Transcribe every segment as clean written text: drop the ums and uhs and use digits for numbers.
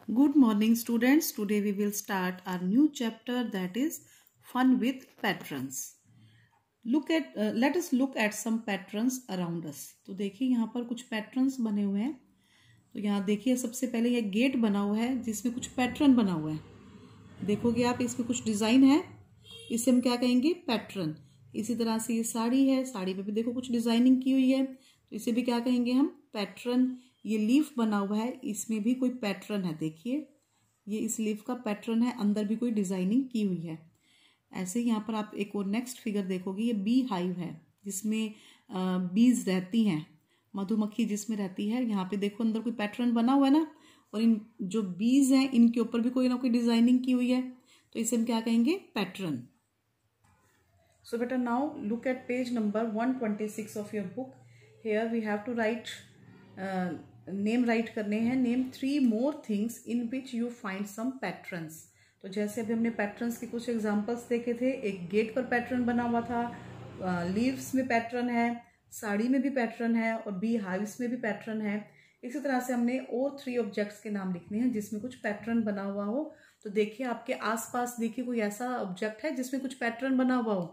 Good morning students. Today we will start our new chapter, that is fun with patterns. Let us look at some patterns around us. तो देखिए यहाँ पर कुछ patterns बने हुए हैं. तो यहाँ देखिए सबसे पहले ये गेट बना हुआ है जिसमें कुछ पैटर्न बना हुआ है. देखोगे आप इसमें कुछ डिजाइन है, इसे हम क्या कहेंगे, पैटर्न. इसी तरह से ये साड़ी है, साड़ी पे भी देखो कुछ डिजाइनिंग की हुई है, तो इसे भी क्या कहेंगे हम, पैटर्न. ये लीफ बना हुआ है, इसमें भी कोई पैटर्न है. देखिए ये इस लीफ का पैटर्न है, अंदर भी कोई डिजाइनिंग की हुई है. ऐसे ही यहाँ पर आप एक और नेक्स्ट फिगर देखोगे, ये बी हाइव है जिसमें बीज रहती हैं, मधुमक्खी जिसमें रहती है. यहाँ पे देखो अंदर कोई पैटर्न बना हुआ है ना, और इन जो बीज हैं इनके ऊपर भी कोई ना कोई डिजाइनिंग की हुई है, तो इसे हम क्या कहेंगे, पैटर्न. सो बेटा now look at page number 126 of your book. Here we have to write name write करने हैं. Name 3 more things in which you find some patterns. तो जैसे अभी हमने पैटर्न्स के कुछ एग्जांपल्स देखे थे. एक गेट पर पैटर्न बना हुआ था, लीव्स में पैटर्न है, साड़ी में भी पैटर्न है, और बी हाइव्स में भी पैटर्न है. इसी तरह से हमने और 3 ऑब्जेक्ट्स के नाम लिखने हैं जिसमें कुछ पैटर्न बना हुआ हो. तो देखिए आपके आसपास देखिए कोई ऐसा ऑब्जेक्ट है जिसमें कुछ पैटर्न बना हुआ हो.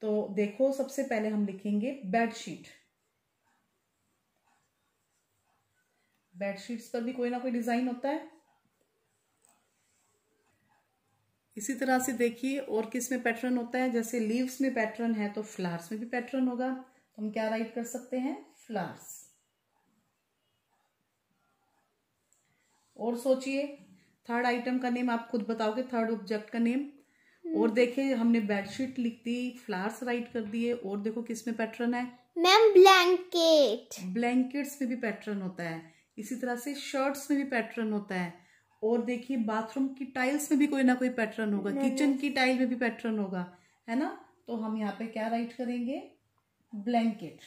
तो देखो सबसे पहले हम लिखेंगे बेडशीट. बेडशीट्स पर भी कोई ना कोई डिजाइन होता है. इसी तरह से देखिए और किस में पैटर्न होता है, जैसे लीव्स में पैटर्न है तो फ्लावर्स में भी पैटर्न होगा. तो हम क्या राइट कर सकते हैं, फ्लावर्स. और सोचिए थर्ड आइटम का नेम आप खुद बताओगे, थर्ड ऑब्जेक्ट का नेम. और देखिए हमने बेडशीट लिख दी, फ्लावर्स राइट कर दिए, और देखो किस में पैटर्न है, मैम ब्लैंकेट. ब्लैंकेट्स में भी पैटर्न होता है. इसी तरह से शर्ट्स में भी पैटर्न होता है. और देखिए बाथरूम की टाइल्स में भी कोई ना कोई पैटर्न होगा, किचन की टाइल में भी पैटर्न होगा, है ना. तो हम यहाँ पे क्या राइट करेंगे, blanket.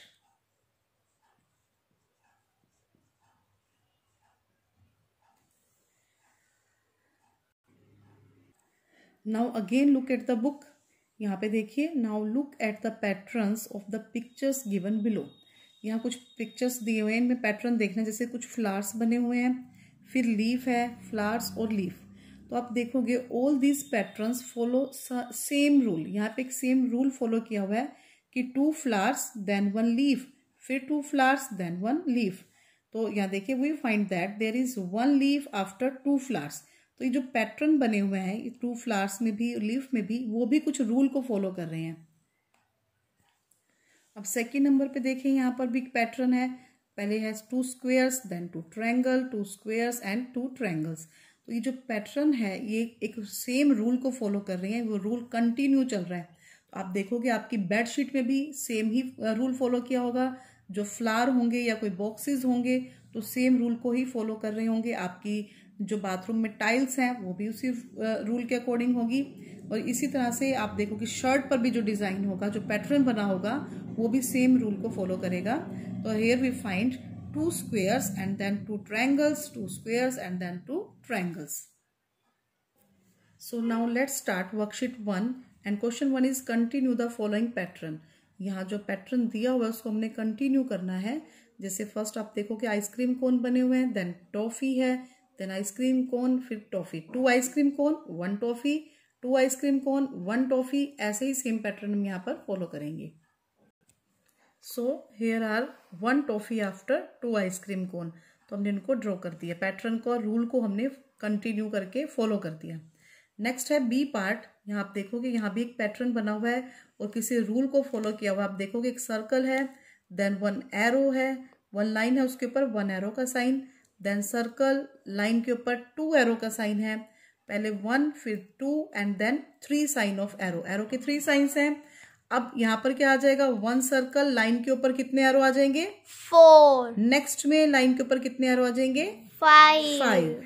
Now again look at the book. यहाँ पे देखिए, now look at the patterns of the pictures given below. यहाँ कुछ पिक्चर्स दिए हुए हैं, इनमें पैटर्न देखना. जैसे कुछ फ्लावर्स बने हुए हैं, फिर लीफ है, फ्लावर्स और लीफ. तो आप देखोगे all these patterns follow same rule. यहाँ पे एक सेम रूल फॉलो किया हुआ है कि 2 फ्लावर्स देन 1 लीफ, फिर 2 फ्लावर्स देन 1 लीफ. तो यहाँ देखिए we find that there is 1 leaf after 2 flowers. तो ये जो पैटर्न बने हुए हैं 2 फ्लावर्स में भी, लीफ में भी, वो भी कुछ रूल को फॉलो कर रहे हैं. अब सेकेंड नंबर पे देखें, यहाँ पर भी एक पैटर्न है. पहले है 2 squares then 2 triangle, 2 squares and 2 triangles. तो ये जो पैटर्न है ये एक सेम रूल को फॉलो कर रहे हैं, वो रूल कंटिन्यू चल रहा है. तो आप देखोगे आपकी बेडशीट में भी सेम ही रूल फॉलो किया होगा. जो फ्लावर होंगे या कोई बॉक्सेस होंगे तो सेम रूल को ही फॉलो कर रहे होंगे. आपकी जो बाथरूम में टाइल्स हैं वो भी उसी रूल के अकॉर्डिंग होगी. और इसी तरह से आप देखो कि शर्ट पर भी जो डिजाइन होगा, जो पैटर्न बना होगा, वो भी सेम रूल को फॉलो करेगा. तो here we find 2 squares and then 2 triangles, 2 squares and then 2 triangles. So now let's start worksheet 1 and question 1 is continue the following pattern. यहाँ जो पैटर्न दिया हुआ है उसको हमने कंटिन्यू करना है. जैसे फर्स्ट आप देखो कि आइसक्रीम कोन बने हुए हैं, देन टॉफी है, देन आइसक्रीम कोन, फिर toffee. 2 ice cream cone 1 toffee, 2 ice cream cone 1 toffee. ऐसे ही सेम पैटर्न हम यहाँ पर फॉलो करेंगे. So here are 1 toffee after 2 ice cream cone. तो हमने इनको ड्रॉ कर दिया, पैटर्न को, रूल को हमने कंटिन्यू करके फॉलो कर दिया. नेक्स्ट है बी पार्ट. यहाँ आप देखोगे यहाँ भी एक पैटर्न बना हुआ है और किसी रूल को फॉलो किया हुआ. आप देखोगे एक सर्कल है, देन 1 एरो है, 1 लाइन है, उसके ऊपर 1 एरो का साइन, देन सर्कल, लाइन के ऊपर 2 एरो का साइन है. पहले 1 फिर 2 and then 3 sign of arrow. Arrow के 3 साइंस हैं. अब यहाँ पर क्या आ जाएगा, 1 सर्कल, लाइन के ऊपर कितने एरो आ जाएंगे, 4. नेक्स्ट में लाइन के ऊपर कितने एरो आ जाएंगे, 5.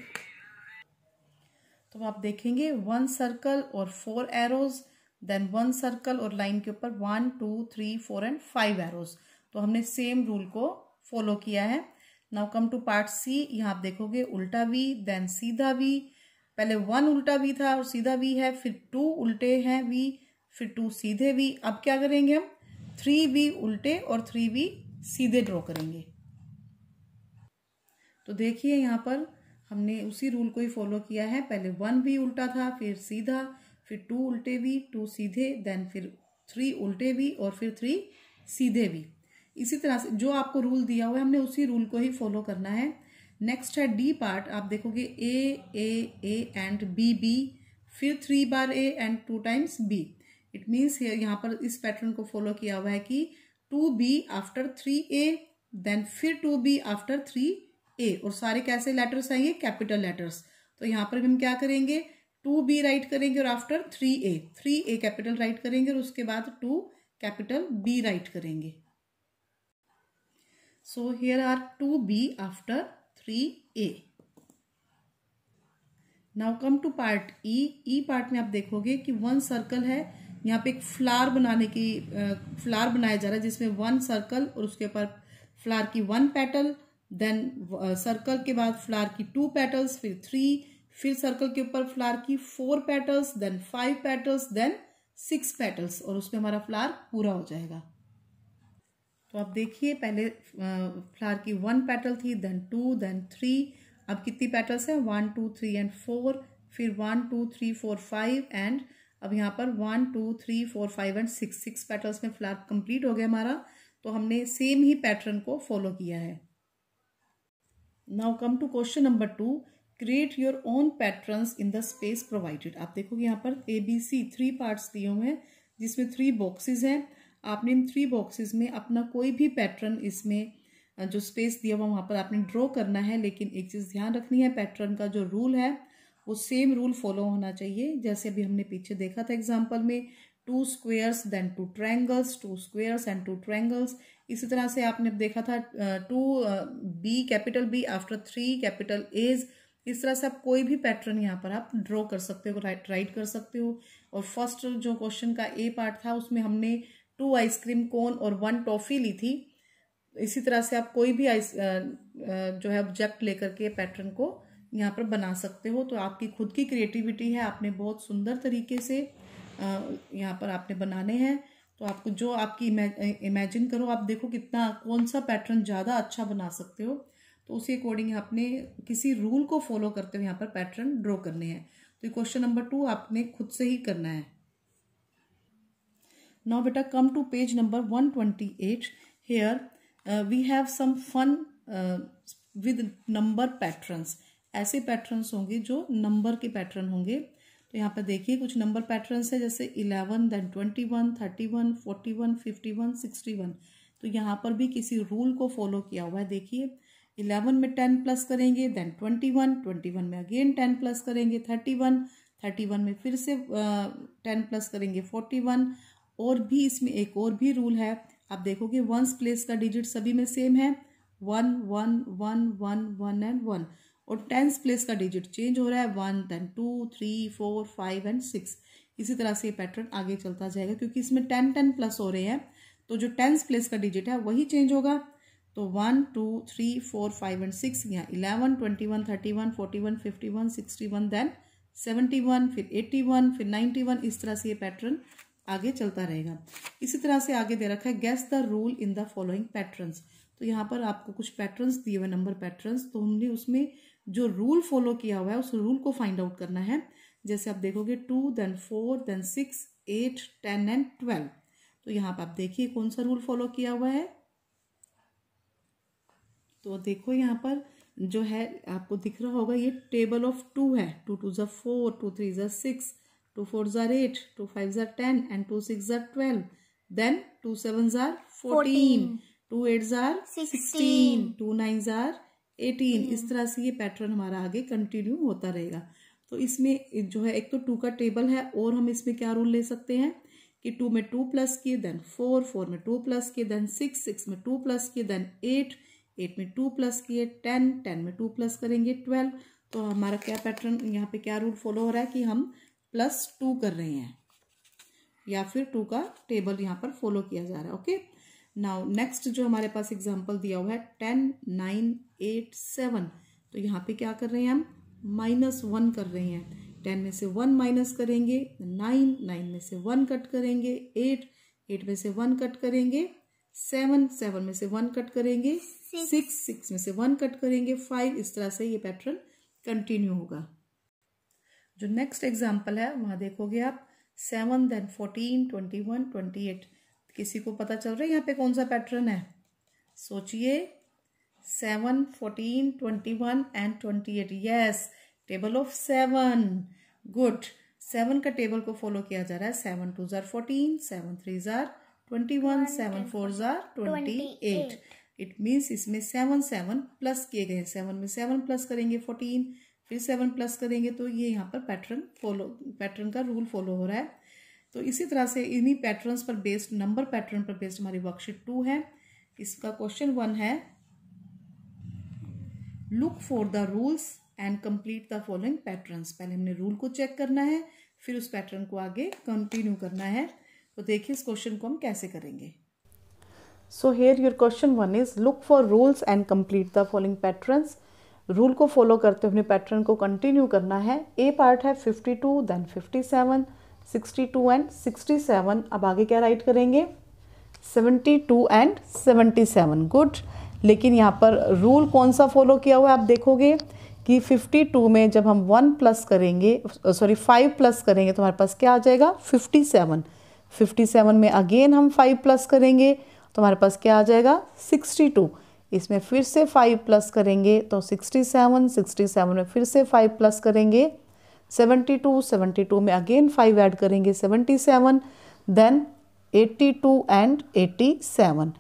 तो आप देखेंगे 1 सर्कल और 4 एरोज, देन 1 सर्कल और लाइन के ऊपर 1 2 3 4 एंड 5 एरोज. तो हमने सेम रूल को फॉलो किया है. Now come to part C. यहाँ आप देखोगे उल्टा वी, देन सीधा वी. पहले 1 उल्टा वी था और सीधा वी है, फिर 2 उल्टे हैं वी, फिर 2 सीधे वी. अब क्या करेंगे हम, 3 वी उल्टे और 3 वी सीधे ड्रॉ करेंगे. तो देखिए यहाँ पर हमने उसी रूल को ही फॉलो किया है। पहले 1 भी उल्टा था, फिर सीधा, फिर 2 उल्टे भी, 2 सीधे, देन फिर 3 उल्टे भी और फिर 3 सीधे भी। इसी तरह से जो आपको रूल दिया हुआ है हमने उसी रूल को ही फॉलो करना है। नेक्स्ट है डी पार्ट। आप देखोगे ए एंड बी, फिर 3 बार A and 2 times B. It means यहाँ पर इस पैटर्न को फॉलो किया हुआ है कि 2B आफ्टर 3A, देन फिर 2B आफ्टर 3A, और सारे कैसे लेटर्स आएंगे? Capital letters. तो यहाँ पर हम क्या करेंगे? 2B राइट करेंगे और आफ्टर 3A कैपिटल राइट करेंगे और उसके बाद 2 कैपिटल B राइट करेंगे। So here are 2B after 3A। Now come to part E part में आप देखोगे कि 1 सर्कल है, यहाँ पे एक फ्लावर फ्लावर बनाया जा रहा है जिसमें 1 सर्कल और उसके ऊपर फ्लावर की 1 पेटल, देन सर्कल के बाद फ्लावर की 2 पेटल्स, फिर 3, फिर सर्कल के ऊपर फ्लावर की 4 petals, then 5 petals, then 6 petals, और उसमें हमारा फ्लावर पूरा हो जाएगा। तो आप देखिए पहले फ्लावर की 1 पेटल थी, देन 2, देन 3, अब कितनी पेटल्स है? 1 2 3 एंड 4, फिर 1 2 3 4 5 एंड अब यहाँ पर 1 2 3 4 5 एंड 6 पेटल्स में फ्लावर कंप्लीट हो गया हमारा। तो हमने सेम ही पैटर्न को फॉलो किया है। Now come to question number 2, create your own patterns in the space provided. आप देखोगे यहाँ पर ABC 3 पार्ट्स दिए हुए हैं जिसमें 3 बॉक्सेस हैं। आपने इन 3 बॉक्सेस में अपना कोई भी पैटर्न इसमें जो स्पेस दिया हुआ वहां पर आपने ड्रॉ करना है, लेकिन एक चीज ध्यान रखनी है, पैटर्न का जो रूल है वो सेम रूल फॉलो होना चाहिए। जैसे अभी हमने पीछे देखा था एग्जांपल में 2 squares then 2 triangles, 2 squares and 2 triangles. इसी तरह से आपने देखा था 2B capital B after 3 capital A's। इस तरह से आप कोई भी पैटर्न यहाँ पर आप ड्रॉ कर सकते हो, राइट कर सकते हो। और फर्स्ट जो क्वेश्चन का A पार्ट था उसमें हमने 2 आइसक्रीम कोन और 1 टॉफी ली थी। इसी तरह से आप कोई भी जो है ऑब्जेक्ट लेकर के पैटर्न को यहाँ पर बना सकते हो। तो आपकी खुद की क्रिएटिविटी है, आपने बहुत सुंदर तरीके से यहाँ पर आपने बनाने हैं। तो आपको जो आपकी इमेजिन करो, आप देखो कितना कौन सा पैटर्न ज़्यादा अच्छा बना सकते हो, तो उसी अकॉर्डिंग आपने किसी रूल को फॉलो करते हुए यहाँ पर पैटर्न ड्रॉ करने हैं। तो क्वेश्चन नंबर 2 आपने खुद से ही करना है। नाउ बेटा come to page number 128। Here we have some fun with number patterns. ऐसे पैटर्न्स होंगे जो नंबर के पैटर्न होंगे। तो यहाँ पर देखिए कुछ नंबर पैटर्न्स है जैसे 11, देन 21, 31, 41, 51, 61। तो यहाँ पर भी किसी रूल को फॉलो किया हुआ है। देखिए 11 में 10 प्लस करेंगे, देन 21 में अगेन 10 प्लस करेंगे, 31 में फिर से 10 प्लस करेंगे, 41। और भी इसमें एक और भी रूल है, आप देखोगे 1 प्लेस का डिजिट सभी में सेम है, 1 1 1 1 1 एंड 1। और 10 प्लेस का डिजिट चेंज हो रहा है, 1 देन 2 3 4 5 एंड 6। इसी तरह से ये पैटर्न आगे चलता जाएगा क्योंकि इसमें 10 प्लस हो रहे हैं, तो जो 10 प्लेस का डिजिट है वही चेंज होगा। तो 1 2 3 4 5 एंड 6, यहाँ 11 21 31 41 51 61 देन 71, फिर 81, फिर 91। इस तरह से ये पैटर्न आगे चलता रहेगा। इसी तरह से आगे दे रखा है guess the rule in the following patterns. तो यहाँ पर आपको कुछ पैटर्न्स दिए हुए नंबर पैटर्न्स, तो हमने उसमें जो रूल फॉलो किया हुआ है उस रूल को फाइंड आउट करना है। जैसे आप देखोगे 2 देन 4 देन 6 8 10 एंड 12। तो यहाँ पर आप देखिए कौन सा रूल फॉलो किया हुआ है। तो देखो यहाँ पर जो है आपको दिख रहा होगा, ये टेबल ऑफ 2 है। 2 2 ज़ा 4, 2 3 ज़ा 6, 2 4 ज़ा 8, 2 5 ज़ा 10 एंड 2 6 ज़ा 12, देन 2 7 ज़ा 14, 2 8 ज़ा 16, 2 9 ज़ा 18। इस तरह से ये पैटर्न हमारा आगे कंटिन्यू होता रहेगा। तो इसमें जो है एक तो 2 का टेबल है, और हम इसमें क्या रूल ले सकते हैं कि 2 में 2 प्लस किए, देन 4 4 में 2 प्लस किए, देन 6 6 में 2 प्लस किए, देन 8 8 में 2 प्लस किए, 10 10 में 2 प्लस करेंगे, 12। तो हमारा क्या पैटर्न यहाँ पे क्या रूल फॉलो हो रहा है कि हम +2 कर रहे हैं, या फिर 2 का टेबल यहाँ पर फॉलो किया जा रहा है। ओके, नाउ नेक्स्ट जो हमारे पास एग्जांपल दिया हुआ है 10 9 8 7। तो यहाँ पे क्या कर रहे हैं हम -1 कर रहे हैं। 10 में से 1 माइनस करेंगे, 9 में से 1 कट करेंगे, 8 में से 1 कट करेंगे, 7 में से 1 कट करेंगे, 6 में से 1 कट करेंगे, 5। इस तरह से ये पैटर्न कंटिन्यू होगा। जो नेक्स्ट एग्जाम्पल है वहाँ देखोगे आप 7 देन 14 21 28। किसी को पता चल रहा है यहाँ पे कौन सा पैटर्न है? सोचिए। 7 14 21 and 28। Yes, table of 7। Good. 7 का टेबल को फॉलो किया जा रहा है। 7 2 jar 14, 7 3 jar 21, 7 4 jar 28। It means इसमें 7 7 प्लस किए गए। 7 में 7 प्लस करेंगे 14, फिर 7 प्लस करेंगे, तो ये यहाँ पर पैटर्न का रूल फॉलो हो रहा है। तो इसी तरह से इन्हीं पैटर्न्स पर बेस्ड, नंबर पैटर्न पर बेस्ड हमारी वर्कशीट 2 है। इसका क्वेश्चन 1 है, look for the rules and complete the following patterns. पहले हमने रूल को चेक करना है, फिर उस पैटर्न को आगे कंटिन्यू करना है। तो देखिए इस क्वेश्चन को हम कैसे करेंगे। So here your question 1 is look for rules and complete the following patterns. Rule को फॉलो करते हुए अपने पैटर्न को कंटिन्यू करना है। ए पार्ट है 52 देन 57 62 एंड 67। अब आगे क्या राइट करेंगे? 72 एंड 77। गुड। लेकिन यहाँ पर रूल कौन सा फॉलो किया हुआ है? आप देखोगे कि 52 में जब हम 1 प्लस करेंगे, सॉरी 5 प्लस करेंगे तो हमारे पास क्या आ जाएगा? 57। 57 में अगेन हम 5 प्लस करेंगे तो हमारे पास क्या आ जाएगा? 62। इसमें फिर से 5 प्लस करेंगे तो 67। 67 में फिर से 5 प्लस करेंगे 72। 72 में अगेन 5 ऐड करेंगे 77, देन 82 एंड 87।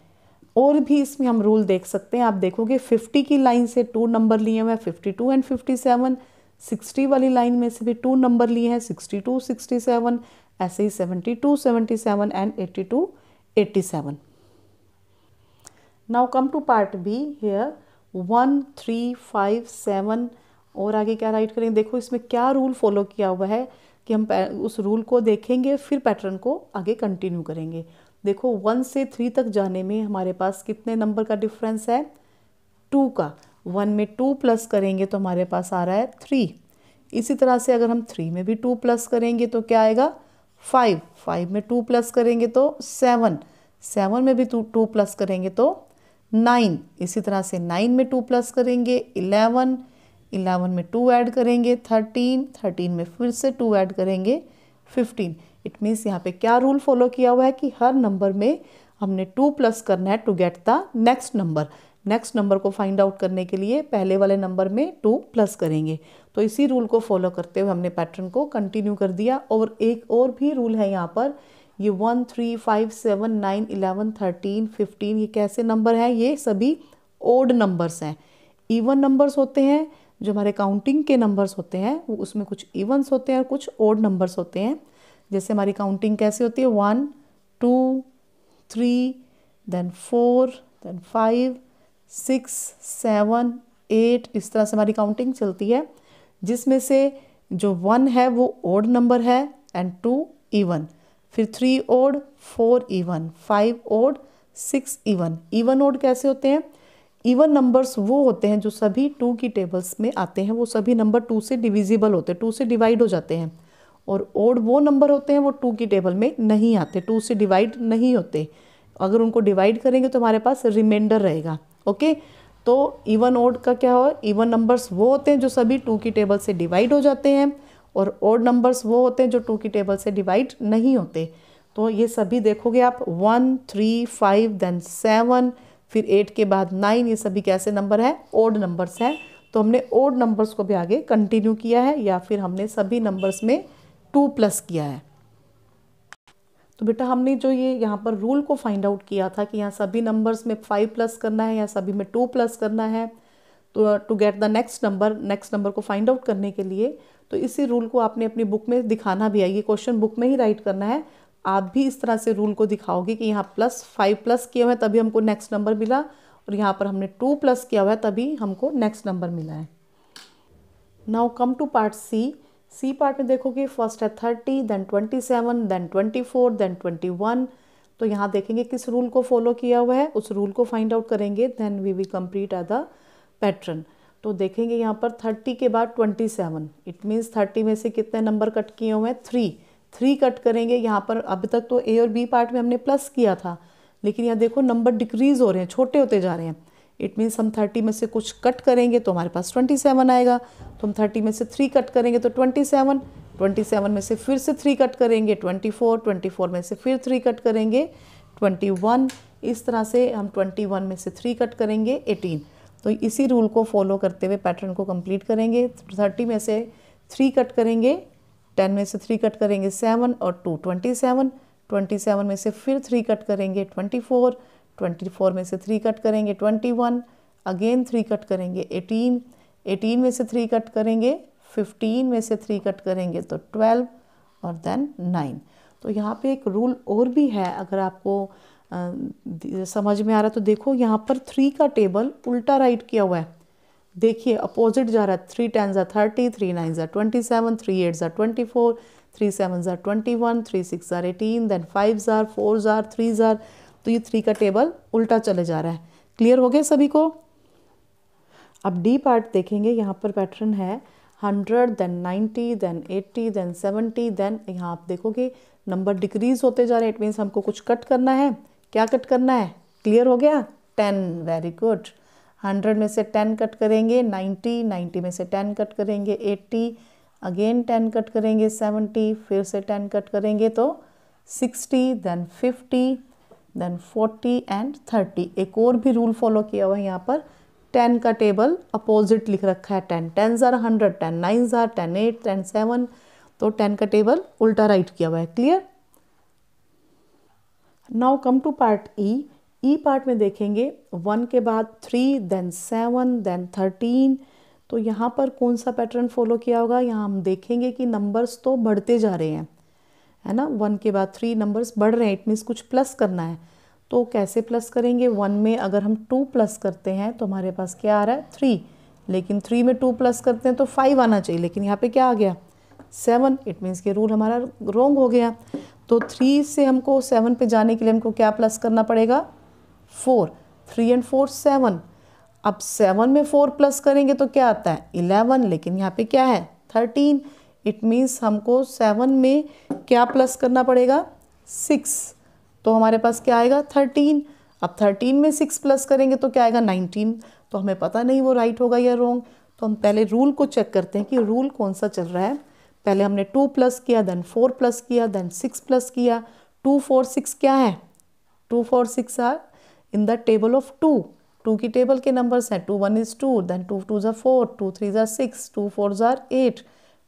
और भी इसमें हम रूल देख सकते हैं। आप देखोगे 50 की लाइन से 2 नंबर लिए हुए हैं 52 एंड 57। 60 वाली लाइन में से भी 2 नंबर लिए हैं 62 67। ऐसे ही 72 77 and 82 87। Now come to part B. Here 1 3 5 7 और आगे क्या राइट करेंगे? देखो इसमें क्या रूल फॉलो किया हुआ है कि हम उस रूल को देखेंगे, फिर पैटर्न को आगे कंटिन्यू करेंगे। देखो 1 से 3 तक जाने में हमारे पास कितने नंबर का डिफरेंस है? 2 का। 1 में 2 प्लस करेंगे तो हमारे पास आ रहा है 3। इसी तरह से अगर हम 3 में भी 2 प्लस करेंगे तो क्या आएगा? 5। 5 में 2 प्लस करेंगे तो 7। 7 में भी 2 प्लस करेंगे तो 9। इसी तरह से 9 में 2 प्लस करेंगे 11। 11 में 2 ऐड करेंगे 13। 13 में फिर से 2 ऐड करेंगे 15। इट मीन्स यहाँ पे क्या रूल फॉलो किया हुआ है कि हर नंबर में हमने 2 प्लस करना है to get the next number. Next number को फाइंड आउट करने के लिए पहले वाले नंबर में 2 प्लस करेंगे। तो इसी रूल को फॉलो करते हुए हमने पैटर्न को कंटिन्यू कर दिया। और एक और भी रूल है यहाँ पर, ये 1 3 5 7 9 11 13 15 ये कैसे नंबर हैं? ये सभी ओड नंबर्स हैं। इवन नंबर्स होते हैं जो हमारे काउंटिंग के नंबर्स होते हैं, वो उसमें कुछ इवन्स होते हैं और कुछ ओड नंबर्स होते हैं। जैसे हमारी काउंटिंग कैसे होती है? 1 2 3 देन 4 देन 5 6 7 8, इस तरह से हमारी काउंटिंग चलती है, जिसमें से जो 1 है वो ओड नंबर है एंड 2 इवन, फिर 3 odd 4 even 5 odd 6 even. Even odd कैसे होते हैं? इवन नंबर्स वो होते हैं जो सभी 2 की टेबल्स में आते हैं, वो सभी नंबर 2 से डिविजिबल होते हैं, 2 से डिवाइड हो जाते हैं। और ओड वो नंबर होते हैं वो 2 की टेबल में नहीं आते, 2 से डिवाइड नहीं होते। अगर उनको डिवाइड करेंगे तो हमारे पास रिमाइंडर रहेगा। ओके, तो इवन ओड का क्या हो? इवन नंबर्स वो होते हैं जो सभी 2 की टेबल से डिवाइड हो जाते हैं, और ओड नंबर्स वो होते हैं जो 2 की टेबल से डिवाइड नहीं होते। तो ये सभी देखोगे आप 1 3 5 देन 7 फिर 8 के बाद 9, ये सभी कैसे नंबर हैं? ओड नंबर्स हैं। तो हमने ओड नंबर्स को भी आगे कंटिन्यू किया है, या फिर हमने सभी नंबर्स में 2 प्लस किया है। तो बेटा हमने जो ये यहाँ पर रूल को फाइंड आउट किया था कि यहाँ सभी नंबर्स में 5 प्लस करना है या सभी में 2 प्लस करना है, तो to get the next number को फाइंड आउट करने के लिए, तो इसी रूल को आपने अपनी बुक में दिखाना भी है। ये क्वेश्चन बुक में ही राइट करना है। आप भी इस तरह से रूल को दिखाओगे कि यहाँ 5 प्लस किया हुआ है तभी हमको नेक्स्ट नंबर मिला, और यहाँ पर हमने 2 प्लस किया हुआ है तभी हमको नेक्स्ट नंबर मिला है। Now come to part C. C part में देखोगे फर्स्ट है 30 देन 27 देन 24 देन 21। तो यहाँ देखेंगे किस रूल को फॉलो किया हुआ है, उस रूल को फाइंड आउट करेंगे, then we will complete the pattern. तो देखेंगे यहाँ पर 30 के बाद 27, इट मीन्स 30 में से कितने नंबर कट किए हुए हैं? 3 कट करेंगे। यहाँ पर अभी तक तो ए और बी पार्ट में हमने प्लस किया था, लेकिन यहाँ देखो नंबर डिक्रीज हो रहे हैं, छोटे होते जा रहे हैं। इट मीन्स हम 30 में से कुछ कट करेंगे तो हमारे पास 27 आएगा। तो हम 30 में से 3 कट करेंगे तो 27, 27 में से फिर से 3 कट करेंगे 24, 24 में से फिर 3 कट करेंगे 21, इस तरह से हम 21 में से 3 कट करेंगे 18। तो इसी रूल को फॉलो करते हुए पैटर्न को कंप्लीट करेंगे। 30 में से 3 कट करेंगे, 10 में से 3 कट करेंगे 7 और 2 27, 27 में से फिर 3 कट करेंगे 24, 24 में से 3 कट करेंगे 21, अगेन 3 कट करेंगे 18, 18 में से 3 कट करेंगे 15 में से 3 कट करेंगे तो 12 और देन 9। तो यहाँ पे एक रूल और भी है, अगर आपको समझ में आ रहा है तो देखो यहाँ पर 3 का टेबल उल्टा राइट किया हुआ है। देखिए अपोजिट जा रहा है। 3 10s are 30, 3 9s are 27, 3 8s are 24, 3 7s are 21, 3 6s are 18, then 5s are 4s are 3s are। तो ये 3 का टेबल उल्टा चले जा रहा है। क्लियर हो गया सभी को? अब डी पार्ट देखेंगे। यहाँ पर पैटर्न है 100, then 90, then 80, then 70, then यहाँ आप देखोगे नंबर डिक्रीज होते जा रहे हैं। इट मीन्स हमको कुछ कट करना है। क्या कट करना है? क्लियर हो गया? 10, वेरी गुड। 100 में से 10 कट करेंगे 90, 90 में से 10 कट करेंगे 80, अगेन 10 कट करेंगे 70, फिर से 10 कट करेंगे तो 60, देन 50, देन 40 एंड 30। एक और भी रूल फॉलो किया हुआ है यहाँ पर। 10 का टेबल अपोजिट लिख रखा है। 10 10s are 100, 10 9s are 10 8, 10 7। तो 10 का टेबल उल्टा राइट किया हुआ है। Clear? Now come to part E. E part में देखेंगे 1 के बाद 3, देन 7, देन 13। तो यहाँ पर कौन सा पैटर्न फॉलो किया होगा? यहाँ हम देखेंगे कि नंबर्स तो बढ़ते जा रहे हैं, है ना। 1 के बाद 3 नंबर्स बढ़ रहे हैं। इट मीन्स कुछ प्लस करना है। तो कैसे प्लस करेंगे? 1 में अगर हम 2 प्लस करते हैं तो हमारे पास क्या आ रहा है? 3। लेकिन 3 में 2 प्लस करते हैं तो 5 आना चाहिए, लेकिन यहाँ पे क्या आ गया? 7। इट मीन्स कि रूल हमारा रॉन्ग हो गया। तो 3 से हमको 7 पे जाने के लिए हमको क्या प्लस करना पड़ेगा? 4। 3 and 4 7। अब 7 में 4 प्लस करेंगे तो क्या आता है? 11। लेकिन यहाँ पे क्या है? 13। इट मीन्स हमको 7 में क्या प्लस करना पड़ेगा? 6। तो हमारे पास क्या आएगा? 13। अब 13 में 6 प्लस करेंगे तो क्या आएगा? 19। तो हमें पता नहीं वो राइट होगा या रॉन्ग। तो हम पहले रूल को चेक करते हैं कि रूल कौन सा चल रहा है। पहले हमने 2 प्लस किया, देन 4 प्लस किया, देन 6 प्लस किया। 2 4 6 क्या है? 2 4 6 are in the table of 2। 2 की टेबल के नंबर्स हैं। 2 1 is 2, then 2 2s are 4, 2 3s are 6, 2 4s are 8,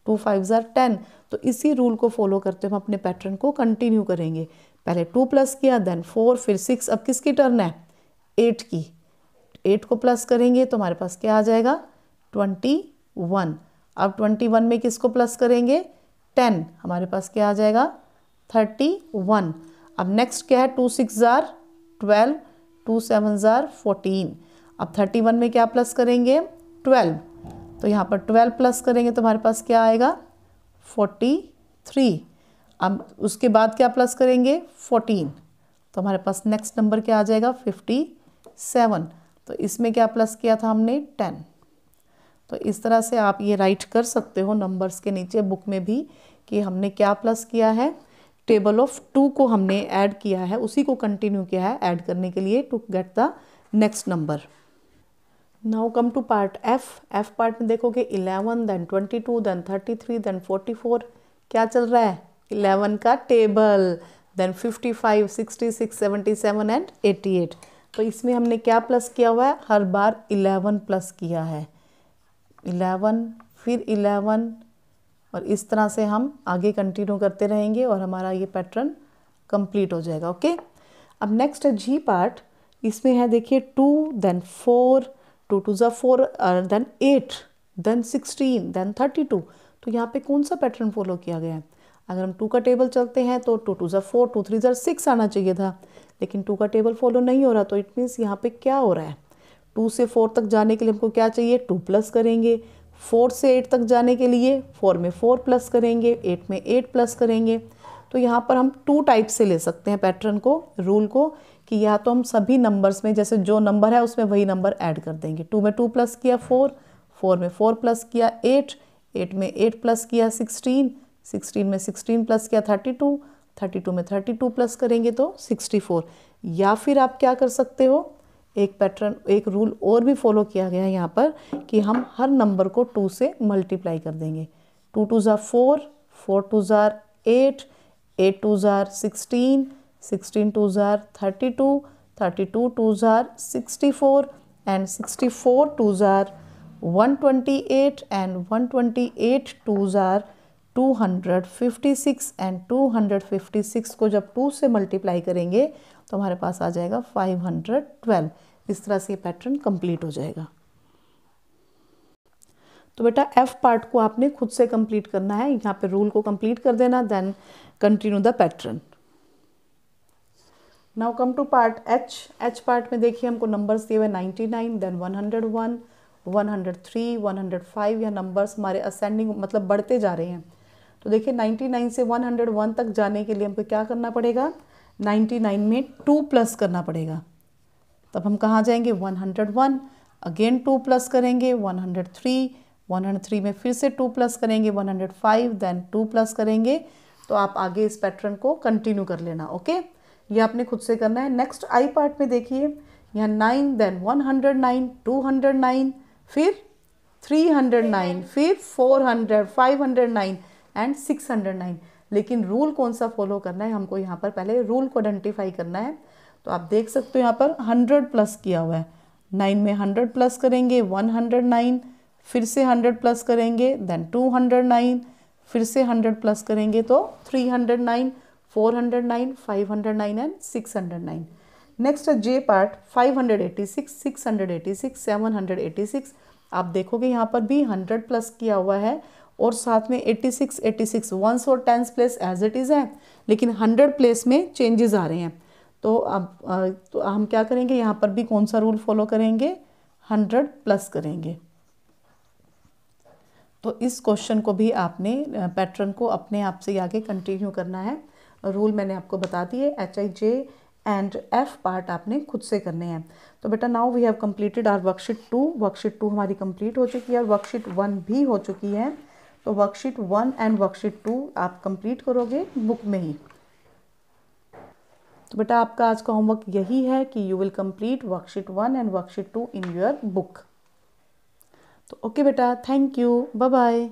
2 5s are 10। तो इसी रूल को फॉलो करते हुए हम अपने पैटर्न को कंटिन्यू करेंगे। पहले 2 प्लस किया, देन 4, फिर 6। अब किसकी टर्न है? 8 की। 8 को प्लस करेंगे तो हमारे पास क्या आ जाएगा? 21। अब 21 में किसको प्लस करेंगे? 10। हमारे पास क्या आ जाएगा? 31। अब नेक्स्ट क्या है? 2 6s are 12, 2 7s are 14। अब 31 में क्या प्लस करेंगे? 12। तो यहाँ पर 12 प्लस करेंगे तो हमारे पास क्या आएगा? 43। अब उसके बाद क्या प्लस करेंगे? 14। तो हमारे पास नेक्स्ट नंबर क्या आ जाएगा? 57। तो इसमें क्या प्लस किया था हमने? 10। तो इस तरह से आप ये राइट कर सकते हो नंबर्स के नीचे बुक में भी कि हमने क्या प्लस किया है। टेबल ऑफ 2 को हमने ऐड किया है, उसी को कंटिन्यू किया है ऐड करने के लिए to get the next number. Now come to part F. F part में देखोगे 11, देन 22, देन 33, देन 44। क्या चल रहा है? 11 का टेबल, देन 55, 66, 77 एंड 88। तो इसमें हमने क्या प्लस किया हुआ है? हर बार 11 प्लस किया है। 11 फिर 11 और इस तरह से हम आगे कंटिन्यू करते रहेंगे और हमारा ये पैटर्न कंप्लीट हो जाएगा। ओके। अब नेक्स्ट है जी पार्ट। इसमें है देखिए 2, then 4, 2 2s are 4, then 8, then 16, then 32। तो यहाँ पे कौन सा पैटर्न फॉलो किया गया है? अगर हम 2 का टेबल चलते हैं तो 2 2s are 4, 2 3s are 6 आना चाहिए था, लेकिन 2 का टेबल फॉलो नहीं हो रहा। तो इट मीन्स यहाँ पे क्या हो रहा है? 2 से 4 तक जाने के लिए हमको क्या चाहिए? 2 प्लस करेंगे। 4 से 8 तक जाने के लिए 4 में 4 प्लस करेंगे, 8 में 8 प्लस करेंगे। तो यहाँ पर हम 2 टाइप से ले सकते हैं पैटर्न को, रूल को, कि या तो हम सभी नंबर्स में जैसे जो नंबर है उसमें वही नंबर ऐड कर देंगे। 2 में 2 प्लस किया 4, 4 में 4 प्लस किया 8, 8 में 8 प्लस किया 16, 16 में 16 प्लस किया 32, 32 में 32 प्लस करेंगे तो 64। या फिर आप क्या कर सकते हो? एक पैटर्न, एक रूल और भी फॉलो किया गया है यहाँ पर कि हम हर नंबर को 2 से मल्टीप्लाई कर देंगे। 2 2 ज़ार 4, 4 2 ज़ार 8, 8 2 ज़ार 16, 16 2 ज़ार 32, 32 2 ज़ार 64 एंड 64 2 ज़ार 128 एंड 128 2 ज़ार 256 एंड 256 को जब 2 से मल्टीप्लाई करेंगे तो हमारे पास आ जाएगा 512। इस तरह से ये पैटर्न कंप्लीट हो जाएगा। तो बेटा एफ पार्ट को आपने खुद से कंप्लीट करना है, यहाँ पे रूल को कंप्लीट कर देना, then continue the pattern. Now come to part H. H part में देखिए हमको नंबर्स दिए हुए 99, देन 101, 103, 105। यह नंबर्स हमारे असेंडिंग मतलब बढ़ते जा रहे हैं। तो देखिए 99 से 101 तक जाने के लिए हमको क्या करना पड़ेगा, 99 में 2 प्लस करना पड़ेगा। तब हम कहाँ जाएंगे, 101, अगेन 2 प्लस करेंगे 103, 103 में फिर से 2 प्लस करेंगे 105, देन 2 प्लस करेंगे। तो आप आगे इस पैटर्न को कंटिन्यू कर लेना। ओके, ये आपने खुद से करना है। नेक्स्ट आई पार्ट में देखिए यहाँ 9, देन 109, 209, फिर 309, फिर 400, 509 एंड 609। लेकिन रूल कौन सा फॉलो करना है, हमको यहाँ पर पहले रूल को आइडेंटिफाई करना है। तो आप देख सकते हो यहाँ पर 100 प्लस किया हुआ है। 9 में 100 प्लस करेंगे 109, फिर से 100 प्लस करेंगे देन 209, फिर से 100 प्लस करेंगे तो 309, 409, 509 एंड 609। Next J part 586, 686, 786। आप देखोगे यहाँ पर भी 100 प्लस किया हुआ है और साथ में 86, 86 वंस और tens place as it is है, लेकिन 100 प्लेस में चेंजेस आ रहे हैं। तो अब तो हम क्या करेंगे, यहाँ पर भी कौन सा रूल फॉलो करेंगे, 100 प्लस करेंगे। तो इस क्वेश्चन को भी आपने पैटर्न को अपने आप से आगे कंटिन्यू करना है। रूल मैंने आपको बता दिए। H I J and F part आपने खुद से करने हैं। तो बेटा now we have completed our worksheet 2। Worksheet 2 हमारी कंप्लीट हो चुकी है और वर्कशीट 1 भी हो चुकी है। तो वर्कशीट 1 एंड वर्कशीट 2 आप कंप्लीट करोगे बुक में ही। तो बेटा आपका आज का होमवर्क यही है कि you will complete worksheet 1 and worksheet 2 in your book. तो ओके बेटा, थैंक यू, बाय बाय।